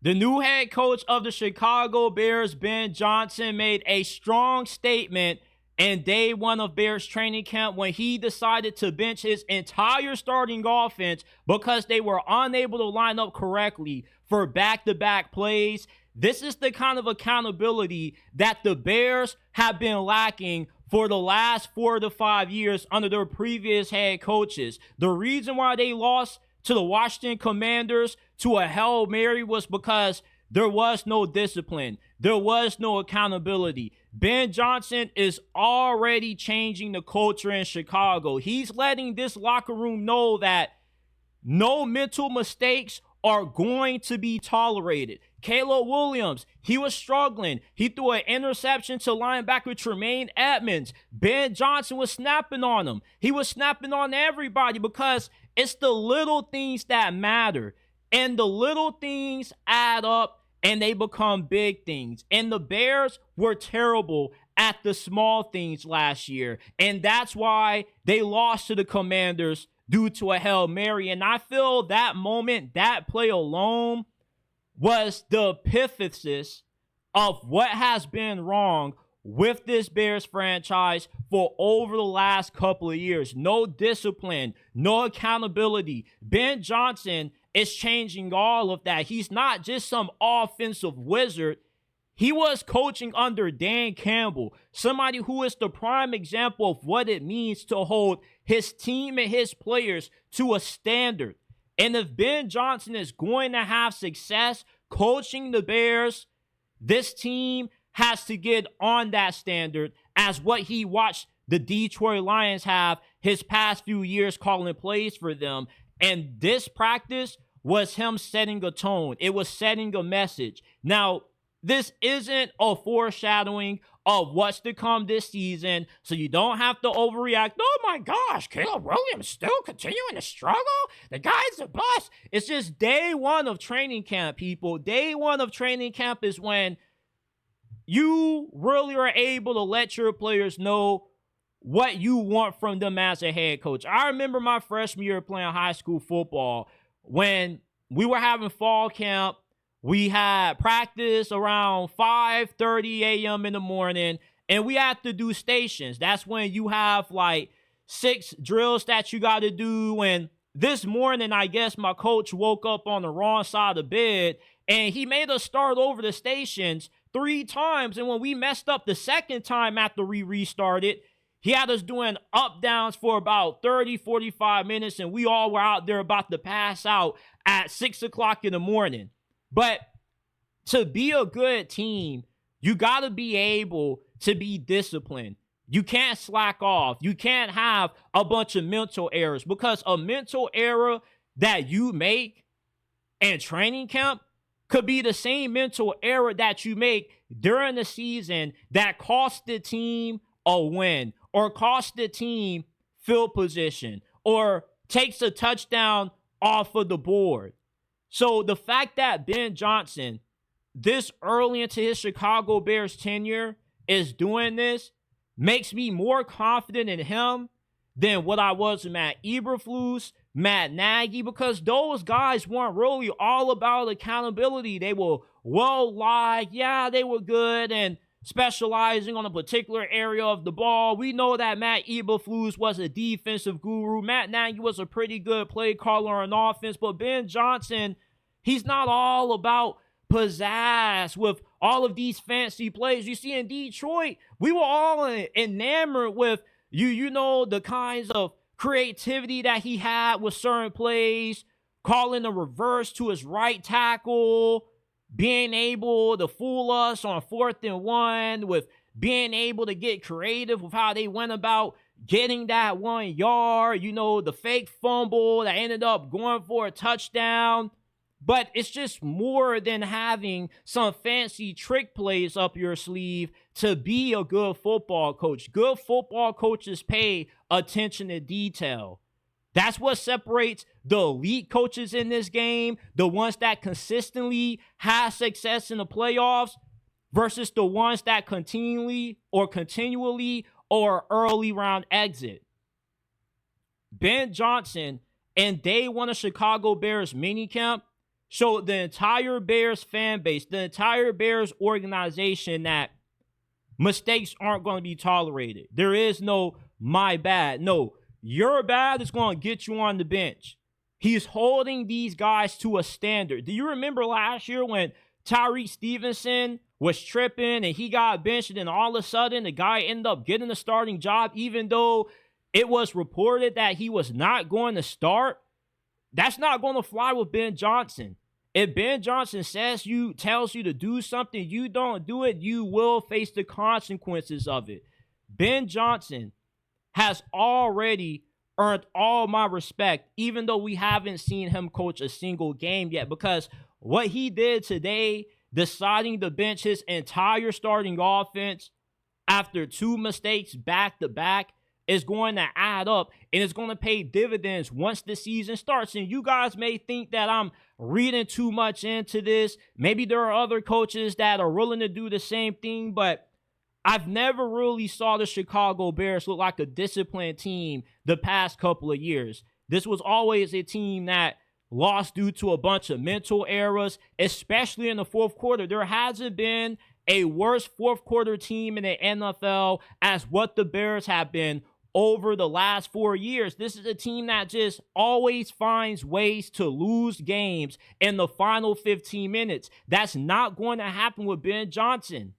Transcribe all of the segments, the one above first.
The new head coach of the Chicago Bears, Ben Johnson, made a strong statement in day one of Bears training camp when he decided to bench his entire starting offense because they were unable to line up correctly for back-to-back plays. This is the kind of accountability that the Bears have been lacking for the last 4 to 5 years under their previous head coaches. The reason why they lost to the Washington Commanders to a Hail Mary was because there was no discipline. There was no accountability. Ben Johnson is already changing the culture in Chicago. He's letting this locker room know that no mental mistakes are going to be tolerated. Caleb Williams, he was struggling. He threw an interception to linebacker Tremaine Edmonds. Ben Johnson was snapping on him. He was snapping on everybody because it's the little things that matter. And the little things add up and they become big things. And the Bears were terrible at the small things last year. And that's why they lost to the Commanders due to a Hail Mary. And I feel that moment, that play alone, was the epiphysis of what has been wrong with this Bears franchise for over the last couple of years. No discipline, no accountability. Ben Johnson is changing all of that. He's not just some offensive wizard. He was coaching under Dan Campbell, somebody who is the prime example of what it means to hold his team and his players to a standard. And if Ben Johnson is going to have success coaching the Bears, this team has to get on that standard as what he watched the Detroit Lions have his past few years calling plays for them. And this practice was him setting a tone. It was setting a message. Now, this isn't a foreshadowing of what's to come this season, so you don't have to overreact. Oh my gosh, Caleb Williams still continuing to struggle? The guy's a bust. It's just day one of training camp, people. Day one of training camp is when you really are able to let your players know what you want from them as a head coach. I remember my freshman year playing high school football when we were having fall camp. We had practice around 5:30 a.m. in the morning, and we had to do stations. That's when you have like 6 drills that you got to do. And this morning, I guess my coach woke up on the wrong side of the bed, and he made us start over the stations 3 times. And when we messed up the second time after we restarted, he had us doing up downs for about 30, 45 minutes, and we all were out there about to pass out at 6 o'clock in the morning. But to be a good team, you got to be able to be disciplined. You can't slack off. You can't have a bunch of mental errors, because a mental error that you make in training camp could be the same mental error that you make during the season that cost the team a win or cost the team field position or takes a touchdown off of the board. So the fact that Ben Johnson, this early into his Chicago Bears tenure, is doing this makes me more confident in him than what I was with Matt Eberflus, Matt Nagy, because those guys weren't really all about accountability. They were well-liked. Yeah, they were good and specializing on a particular area of the ball. We know that Matt Eberflus was a defensive guru. Matt Nagy was a pretty good play caller on offense. But Ben Johnson, he's not all about pizzazz with all of these fancy plays. You see, in Detroit, we were all enamored with, you know, the kinds of creativity that he had with certain plays, calling a reverse to his right tackle, being able to fool us on 4th and 1, with being able to get creative with how they went about getting that 1 yard, you know, the fake fumble that ended up going for a touchdown. But it's just more than having some fancy trick plays up your sleeve to be a good football coach. Good football coaches pay attention to detail. That's what separates the elite coaches in this game, the ones that consistently have success in the playoffs, versus the ones that continually or early round exit. Ben Johnson, in day one of Chicago Bears minicamp, show the entire Bears fan base, the entire Bears organization that mistakes aren't going to be tolerated. There is no my bad. No, your bad is going to get you on the bench. He's holding these guys to a standard. Do you remember last year when Tyreek Stevenson was tripping and he got benched, and then all of a sudden the guy ended up getting the starting job even though it was reported that he was not going to start? That's not going to fly with Ben Johnson. If Ben Johnson tells you to do something, you don't do it, you will face the consequences of it. Ben Johnson has already earned all my respect, even though we haven't seen him coach a single game yet, because what he did today, deciding to bench his entire starting offense after 2 mistakes back to back, is going to add up, and it's going to pay dividends once the season starts. And you guys may think that I'm reading too much into this. Maybe there are other coaches that are willing to do the same thing, but I've never really saw the Chicago Bears look like a disciplined team the past couple of years. This was always a team that lost due to a bunch of mental errors, especially in the fourth quarter. There hasn't been a worse fourth quarter team in the NFL as what the Bears have been over the last 4 years. This is a team that just always finds ways to lose games in the final 15 minutes. That's not going to happen with Ben Johnson.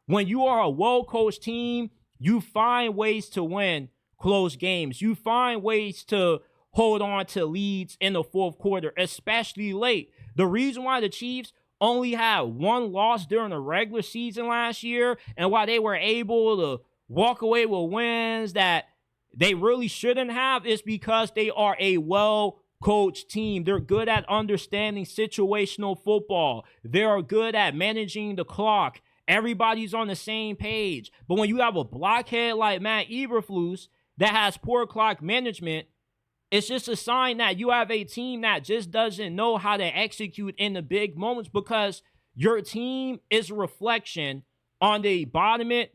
When you are a well-coached team, you find ways to win close games. You find ways to hold on to leads in the fourth quarter, especially late. The reason why the Chiefs only had 1 loss during the regular season last year, and why they were able to walk away with wins that they really shouldn't have, is because they are a well-coached team. They're good at understanding situational football. They are good at managing the clock. Everybody's on the same page. But when you have a blockhead like Matt Eberflus that has poor clock management, it's just a sign that you have a team that just doesn't know how to execute in the big moments, because your team is a reflection on the embodiment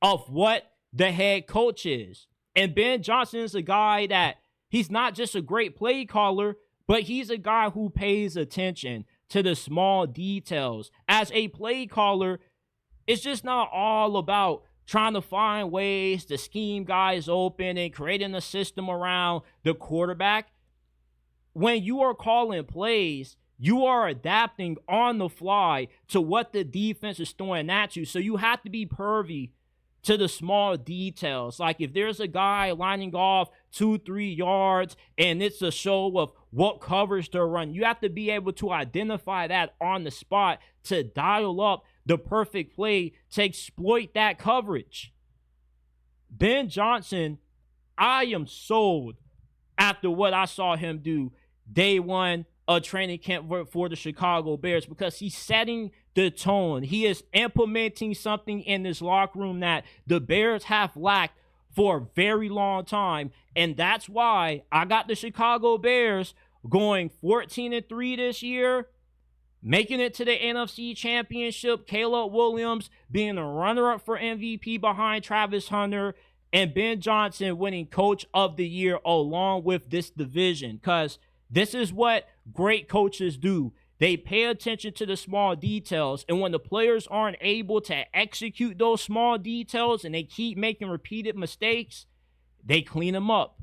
of what the head coach is. And Ben Johnson is a guy that he's not just a great play caller, but he's a guy who pays attention to the small details. As a play caller, it's just not all about trying to find ways to scheme guys open and creating a system around the quarterback. When you are calling plays, you are adapting on the fly to what the defense is throwing at you. So you have to be pervy to the small details. Like if there's a guy lining off 2-3 yards and it's a show of what coverage to run, you have to be able to identify that on the spot to dial up the perfect play to exploit that coverage. Ben Johnson, I am sold after what I saw him do day one of training camp for the Chicago Bears, because he's setting the tone. He is implementing something in this locker room that the Bears have lacked for a very long time. And that's why I got the Chicago Bears going 14-3 this year, making it to the NFC Championship, Caleb Williams being the runner-up for MVP behind Travis Hunter, and Ben Johnson winning Coach of the Year along with this division. Because this is what great coaches do. They pay attention to the small details, and when the players aren't able to execute those small details and they keep making repeated mistakes, they clean them up.